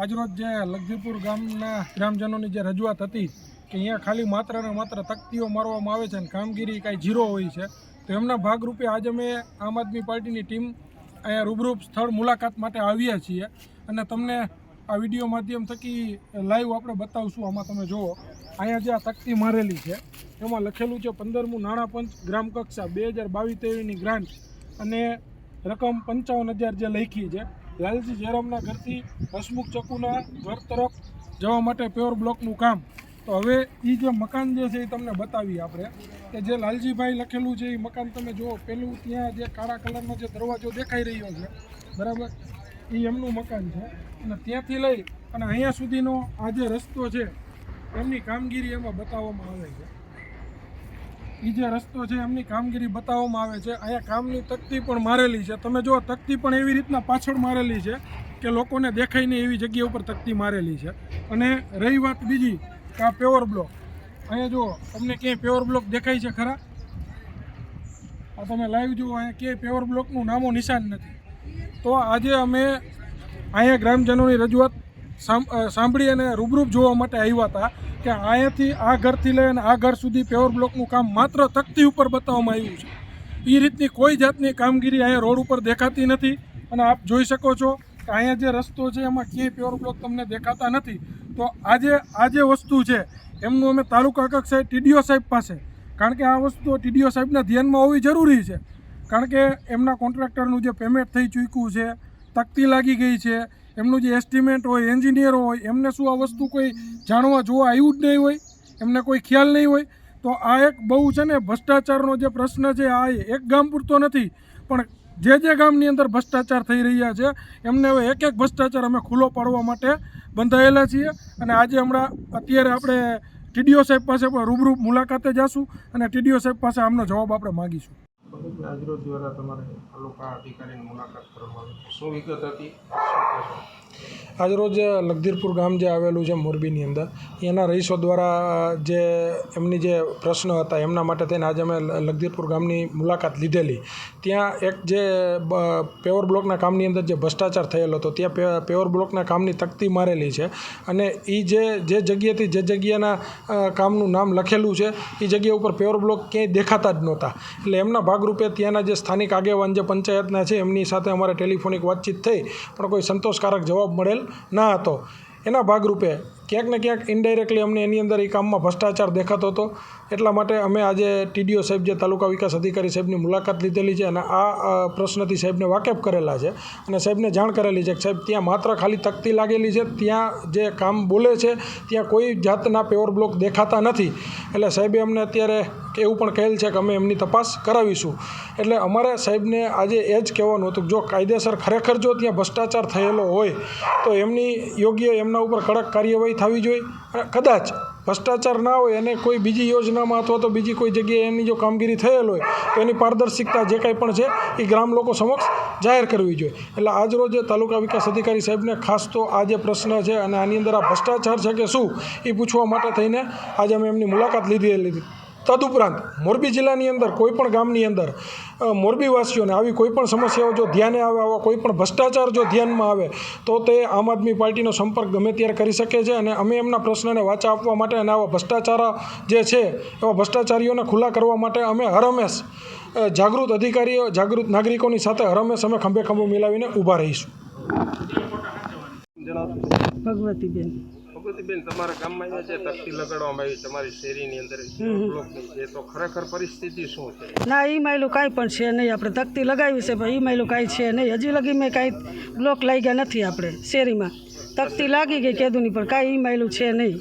આજરોજ જે લગધીપુર ગામના ગ્રામજનોની જે રજૂઆત હતી કે અહીંયા ખાલી માત્ર ને માત્ર તકતીઓ મારવામાં આવે છે અને કામગીરી કાંઈ ઝીરો હોય છે, તો એમના ભાગરૂપે આજે અમે આમ આદમી પાર્ટીની ટીમ અહીંયા રૂબરૂ સ્થળ મુલાકાત માટે આવ્યા છીએ અને તમને આ વિડીયો માધ્યમ થકી લાઈવ આપણે બતાવશું. આમાં તમે જુઓ, અહીંયા જે આ તકતી મારેલી છે એમાં લખેલું છે 15મું નાણાં પંચ ગ્રામ કક્ષા 2022-23ની ગ્રાન્ટ અને રકમ 55,000 જે લખી છે. લાલજી જયરામના ઘરથી હસમુખ ચકુના ઘર તરફ જવા માટે પ્યોર બ્લોકનું કામ. તો હવે એ જે મકાન જે છે એ તમને બતાવીએ આપણે કે જે લાલજીભાઈ લખેલું છે એ મકાન તમે જુઓ. પેલું ત્યાં જે કાળા કલરનો જે દરવાજો દેખાઈ રહ્યો છે, બરાબર, એ એમનું મકાન છે. અને ત્યાંથી લઈ અને અહીંયા સુધીનો આ જે રસ્તો છે એમની કામગીરી એમાં બતાવવામાં આવે છે. એ જે રસ્તો છે એમની કામગીરી બતાવવામાં આવે છે. અહીંયા કામની તકતી પણ મારેલી છે. તમે જો તકતી પણ એવી રીતના પાછળ મારેલી છે કે લોકોને દેખાય નહીં એવી જગ્યા ઉપર તકતી મારેલી છે. અને રહી વાત બીજી કે આ પ્યોર બ્લોક, અહીંયા જુઓ, તમને ક્યાંય પ્યોર બ્લોક દેખાય છે ખરા? આ તમે લાઈવ જુઓ, અહીંયા ક્યાંય પ્યોર બ્લોકનું નામો નિશાન નથી. તો આજે અમે અહીંયા ગ્રામજનોની રજૂઆત સાંભળી અને રૂબરૂપ જોવા માટે આવ્યા હતા કે અહીંયાથી આ ઘરથી લઈ અને આ ઘર સુધી પ્યોર બ્લોકનું કામ માત્ર તકતી ઉપર બતાવવામાં આવ્યું છે. એ રીતની કોઈ જાતની કામગીરી અહીંયા રોડ ઉપર દેખાતી નથી. અને આપ જોઈ શકો છો કે અહીંયા જે રસ્તો છે એમાં ક્યાંય પ્યોર બ્લોક તમને દેખાતા નથી. તો આજે આ જે વસ્તુ છે એમનું અમે તાલુકા કક્ષાએ ટીડીઓ સાહેબ પાસે, કારણ કે આ વસ્તુ ટીડીઓ સાહેબના ધ્યાનમાં હોવી જરૂરી છે, કારણ કે એમના કોન્ટ્રાક્ટરનું જે પેમેન્ટ થઈ ચૂક્યું છે, તકતી લાગી ગઈ છે, એમનું જે એસ્ટિમેટ હોય, એન્જિનિયરો હોય, એમને શું આ વસ્તુ કોઈ જાણવા જોવા આવ્યું જ નહીં હોય, એમને કોઈ ખ્યાલ નહીં હોય. તો આ એક બહુ છે ને ભ્રષ્ટાચારનો જે પ્રશ્ન છે, આ એક ગામ પૂરતો નથી, પણ જે ગામની અંદર ભ્રષ્ટાચાર થઈ રહ્યા છે એમને હવે એક એક ભ્રષ્ટાચાર અમે ખુલ્લો પાડવા માટે બંધાયેલા છીએ. અને આજે અત્યારે આપણે ટીડીઓ સાહેબ પાસે પણ રૂબરૂ મુલાકાતે જઈશું અને ટીડીઓ સાહેબ પાસે આમનો જવાબ આપણે માગીશું. આજરોજ દ્વારા તમારે તાલુકા અધિકારીની મુલાકાત કરવામાં શું વિગત હતી? આજરોજ લગધીરપુર ગામ જે આવેલું છે મોરબીની અંદર, એના રહીશો દ્વારા જે એમની જે પ્રશ્નો હતા એમના માટે થઈને આજે અમે લગધીરપુર ગામની મુલાકાત લીધેલી. ત્યાં એક જે પ્યોર બ્લોકના કામની અંદર જે ભ્રષ્ટાચાર થયેલો હતો ત્યાં પ્યોર બ્લોકના કામની તકતી મારેલી છે. અને એ જે જગ્યાએથી જે જગ્યાના કામનું નામ લખેલું છે એ જગ્યા ઉપર પ્યોર બ્લોક ક્યાંય દેખાતા જ નહોતા. એટલે એમના ભાગરૂપે ત્યાંના જે સ્થાનિક આગેવાન જે પંચાયતના છે એમની સાથે અમારે ટેલિફોનિક વાતચીત થઈ, પણ કોઈ સંતોષકારક જવાબ મળેલ ના હતો. એના ભાગરૂપે ક્યાંક ને ક્યાંક ઇનડાયરેક્ટલી અમને એની અંદર એ કામમાં ભ્રષ્ટાચાર દેખાતો હતો. એટલા માટે અમે આજે ટીડીઓ સાહેબ જે તાલુકા વિકાસ અધિકારી સાહેબની મુલાકાત લીધેલી છે અને આ પ્રશ્નથી સાહેબને વાકેફ કરેલા છે અને સાહેબને જાણ કરેલી છે કે સાહેબ ત્યાં માત્ર ખાલી તકતી લાગેલી છે, ત્યાં જે કામ બોલે છે ત્યાં કોઈ જાતના પ્યોર બ્લોક દેખાતા નથી. એટલે સાહેબે અમને અત્યારે એવું પણ કહેલ છે કે અમે એમની તપાસ કરાવીશું. એટલે અમારે સાહેબને આજે એ જ કહેવાનું હતું કે જો કાયદેસર ખરેખર જો ત્યાં ભ્રષ્ટાચાર થયેલો હોય તો એમની યોગ્ય એમના ઉપર કડક કાર્યવાહી થવી જોઈએ. અને કદાચ ભ્રષ્ટાચાર ના હોય અને કોઈ બીજી યોજનામાં અથવા તો બીજી કોઈ જગ્યાએ એની જો કામગીરી થયેલ હોય તો એની પારદર્શિકતા જે કંઈ પણ છે એ ગ્રામ લોકો સમક્ષ જાહેર કરવી જોઈએ. એટલે આજરોજ તાલુકા વિકાસ અધિકારી સાહેબને ખાસ તો આ જે પ્રશ્ન છે અને આની અંદર આ ભ્રષ્ટાચાર છે કે શું એ પૂછવા માટે થઈને આજે અમે એમની મુલાકાત લીધી. તદુપરાંત મોરબી જિલ્લાની અંદર કોઈપણ ગામની અંદર મોરબીવાસીઓને આવી કોઈપણ સમસ્યાઓ જો ધ્યાને આવે, આવા કોઈપણ ભ્રષ્ટાચાર જો ધ્યાનમાં આવે તો તે આમ આદમી પાર્ટીનો સંપર્ક ગમે ત્યારે કરી શકે છે. અને અમે એમના પ્રશ્નને વાચા આપવા માટે અને આવા ભ્રષ્ટાચાર જે છે એવા ભ્રષ્ટાચારીઓને ખુલ્લા કરવા માટે અમે હરહંમેશ જાગૃત અધિકારીઓ, જાગૃત નાગરિકોની સાથે હરહંમેશ અમે ખંભે ખંભો મિલાવીને ઊભા રહીશું. ભગવતીબેન, તમારા ગામમાં જે તકતી લગાડવામાં આવી તમારી શેરીની અંદર એ તો ખરેખર પરિસ્થિતિ શું છે? ના, એ માયલું કાંઈ પણ છે નહીં. આપણે તકતી લગાવી છે પણ એ માયલું કાંઈ છે નહીં. હજી લગી મેં કાંઈ બ્લોક લાગ્યા નથી. આપણે શેરીમાં તકતી લાગી ગઈ કેદુની પણ કાંઈ એ માયલું છે નહીં.